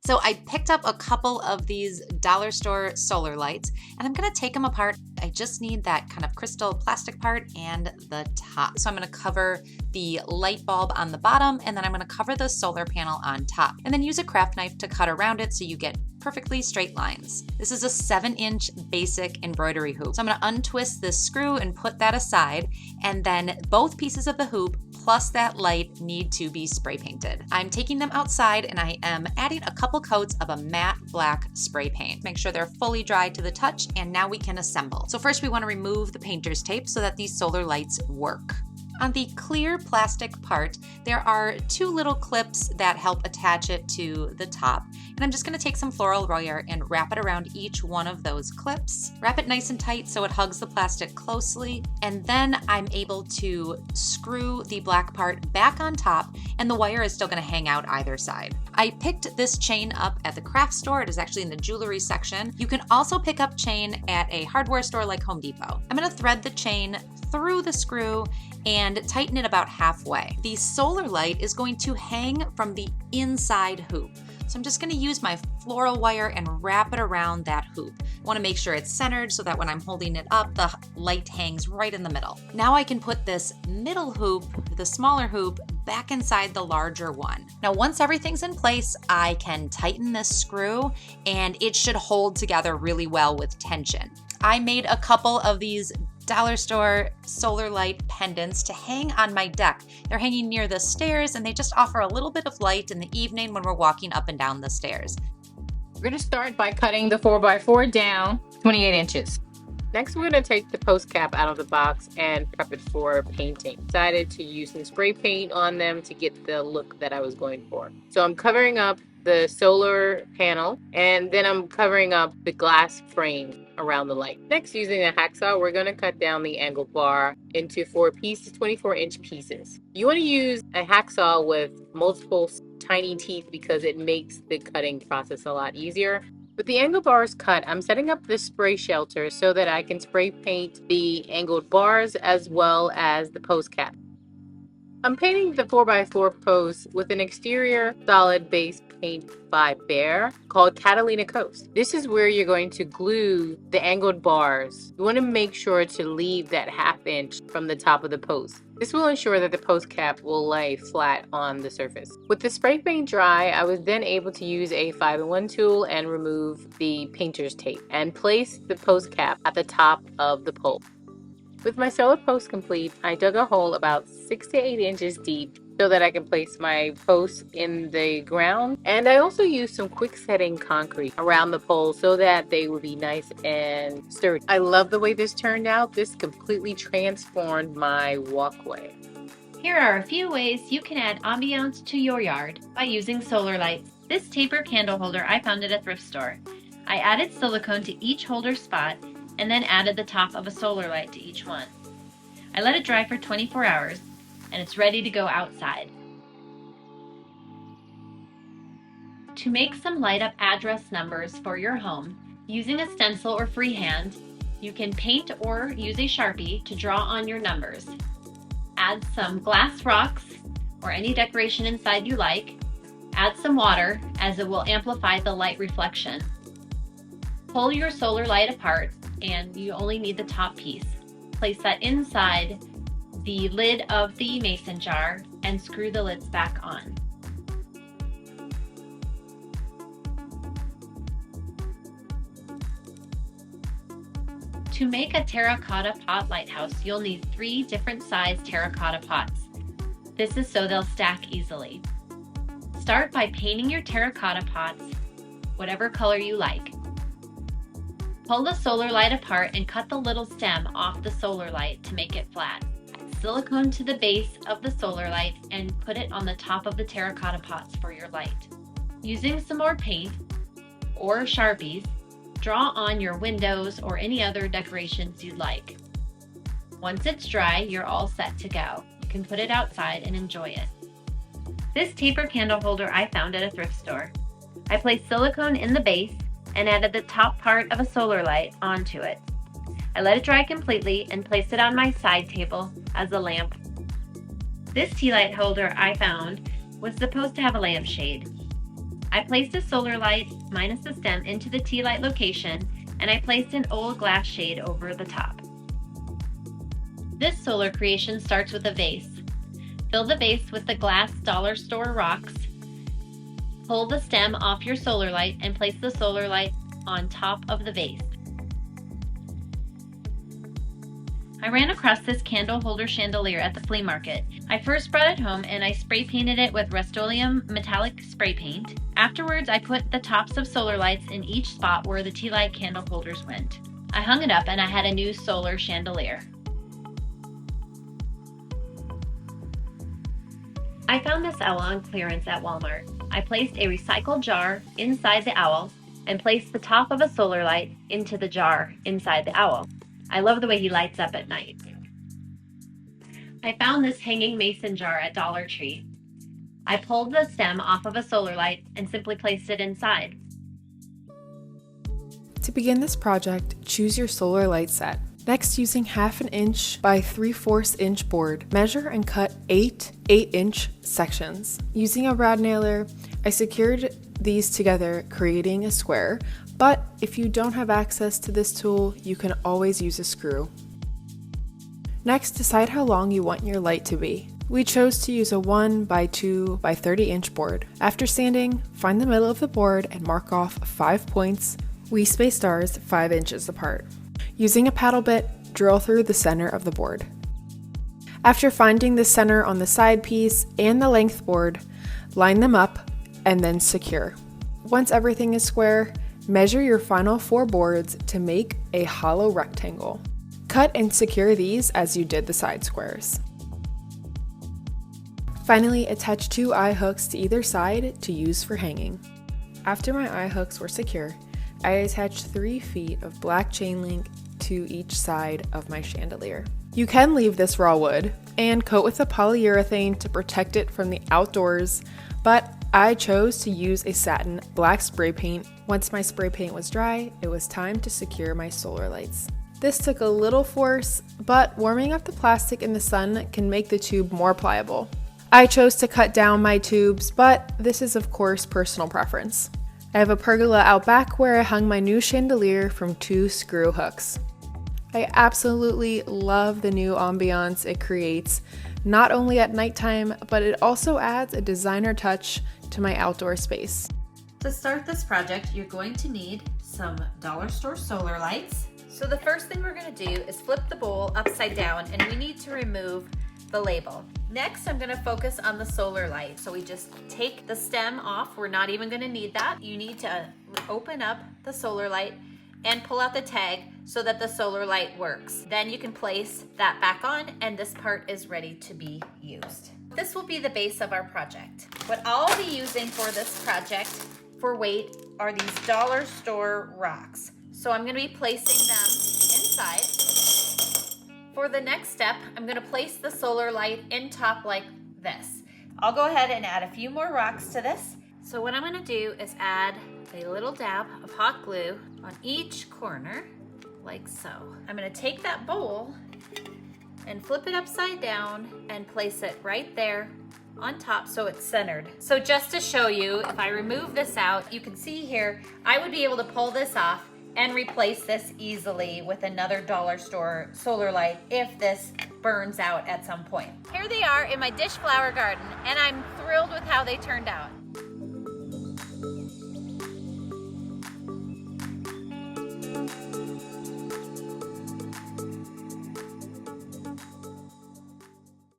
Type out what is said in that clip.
So I picked up a couple of these dollar store solar lights and I'm gonna take them apart. I just need that kind of crystal plastic part and the top. So I'm gonna cover the light bulb on the bottom and then I'm gonna cover the solar panel on top. And then use a craft knife to cut around it so you get perfectly straight lines. This is a 7-inch basic embroidery hoop. So I'm gonna untwist this screw and put that aside, and then both pieces of the hoop plus that light need to be spray painted. I'm taking them outside and I am adding a couple coats of a matte black spray paint. Make sure they're fully dry to the touch, and now we can assemble. So first we wanna remove the painter's tape so that these solar lights work. On the clear plastic part, there are 2 little clips that help attach it to the top. And I'm just gonna take some floral wire and wrap it around each one of those clips. Wrap it nice and tight so it hugs the plastic closely. And then I'm able to screw the black part back on top, and the wire is still gonna hang out either side. I picked this chain up at the craft store. It is actually in the jewelry section. You can also pick up chain at a hardware store like Home Depot. I'm gonna thread the chain through the screw and tighten it about halfway. The solar light is going to hang from the inside hoop. So I'm just gonna use my floral wire and wrap it around that hoop. I wanna make sure it's centered so that when I'm holding it up, the light hangs right in the middle. Now I can put this middle hoop, the smaller hoop, back inside the larger one. Now once everything's in place, I can tighten this screw and it should hold together really well with tension. I made a couple of these dollar store solar light pendants to hang on my deck. They're hanging near the stairs and they just offer a little bit of light in the evening when we're walking up and down the stairs. We're going to start by cutting the 4x4 down 28 inches. Next, we're going to take the post cap out of the box and prep it for painting. Decided to use some spray paint on them to get the look that I was going for. So I'm covering up the solar panel, and then I'm covering up the glass frame around the light. Next, using a hacksaw, we're going to cut down the angle bar into 4 pieces, 24-inch pieces. You want to use a hacksaw with multiple tiny teeth because it makes the cutting process a lot easier. With the angle bars cut, I'm setting up the spray shelter so that I can spray paint the angled bars as well as the post cap. I'm painting the 4x4 post with an exterior solid base paint by Behr called Catalina Coast. This is where you're going to glue the angled bars. You want to make sure to leave that 1/2 inch from the top of the post. This will ensure that the post cap will lay flat on the surface. With the spray paint dry, I was then able to use a 5-in-1 tool and remove the painter's tape and place the post cap at the top of the pole. With my solar post complete, I dug a hole about 6 to 8 inches deep so that I can place my posts in the ground. And I also used some quick setting concrete around the pole so that they would be nice and sturdy. I love the way this turned out. This completely transformed my walkway. Here are a few ways you can add ambiance to your yard by using solar lights. This taper candle holder I found at a thrift store. I added silicone to each holder spot and then added the top of a solar light to each one. I let it dry for 24 hours and it's ready to go outside. To make some light up address numbers for your home, using a stencil or freehand, you can paint or use a Sharpie to draw on your numbers. Add some glass rocks or any decoration inside you like. Add some water as it will amplify the light reflection. Pull your solar light apart and you only need the top piece. Place that inside the lid of the mason jar and screw the lids back on. To make a terracotta pot lighthouse, you'll need 3 different size terracotta pots. This is so they'll stack easily. Start by painting your terracotta pots whatever color you like. Pull the solar light apart and cut the little stem off the solar light to make it flat. Add silicone to the base of the solar light and put it on the top of the terracotta pots for your light. Using some more paint or Sharpies, draw on your windows or any other decorations you'd like. Once it's dry, you're all set to go. You can put it outside and enjoy it. This taper candle holder I found at a thrift store. I placed silicone in the base and added the top part of a solar light onto it. I let it dry completely and placed it on my side table as a lamp. This tea light holder I found was supposed to have a lampshade. I placed a solar light minus the stem into the tea light location, and I placed an old glass shade over the top. This solar creation starts with a vase. Fill the vase with the glass dollar store rocks. Pull the stem off your solar light and place the solar light on top of the vase. I ran across this candle holder chandelier at the flea market. I first brought it home and I spray painted it with Rust-Oleum metallic spray paint. Afterwards, I put the tops of solar lights in each spot where the tea light candle holders went. I hung it up and I had a new solar chandelier. I found this owl on clearance at Walmart. I placed a recycled jar inside the owl and placed the top of a solar light into the jar inside the owl. I love the way he lights up at night. I found this hanging mason jar at Dollar Tree. I pulled the stem off of a solar light and simply placed it inside. To begin this project, choose your solar light set. Next, using 1/2 inch by 3/4 inch board, measure and cut 8 8-inch sections. Using a rad nailer, I secured these together, creating a square, but if you don't have access to this tool, you can always use a screw. Next, decide how long you want your light to be. We chose to use a 1 by 2 by 30 inch board. After sanding, find the middle of the board and mark off 5 points. We spaced stars 5 inches apart. Using a paddle bit, drill through the center of the board. After finding the center on the side piece and the length board, line them up and then secure. Once everything is square, measure your final 4 boards to make a hollow rectangle. Cut and secure these as you did the side squares. Finally, attach 2 eye hooks to either side to use for hanging. After my eye hooks were secure, I attached 3 feet of black chain link to each side of my chandelier. You can leave this raw wood and coat with a polyurethane to protect it from the outdoors, but I chose to use a satin black spray paint. Once my spray paint was dry, it was time to secure my solar lights. This took a little force, but warming up the plastic in the sun can make the tube more pliable. I chose to cut down my tubes, but this is of course personal preference. I have a pergola out back where I hung my new chandelier from 2 screw hooks. I absolutely love the new ambiance it creates, not only at nighttime, but it also adds a designer touch to my outdoor space. To start this project, you're going to need some dollar store solar lights. So the first thing we're going to do is flip the bowl upside down, and we need to remove the label. Next, I'm going to focus on the solar light. So we just take the stem off. We're not even going to need that. You need to open up the solar light and pull out the tag so that the solar light works. Then you can place that back on, and this part is ready to be used. This will be the base of our project. What I'll be using for this project for weight are these dollar store rocks. So I'm going to be placing them inside. For the next step, I'm going to place the solar light in top like this. I'll go ahead and add a few more rocks to this. So what I'm going to do is add a little dab of hot glue on each corner, like so. I'm going to take that bowl and flip it upside down and place it right there on top so it's centered. So just to show you, if I remove this out, you can see here, I would be able to pull this off and replace this easily with another dollar store solar light if this burns out at some point. Here they are in my dish flower garden, and I'm thrilled with how they turned out.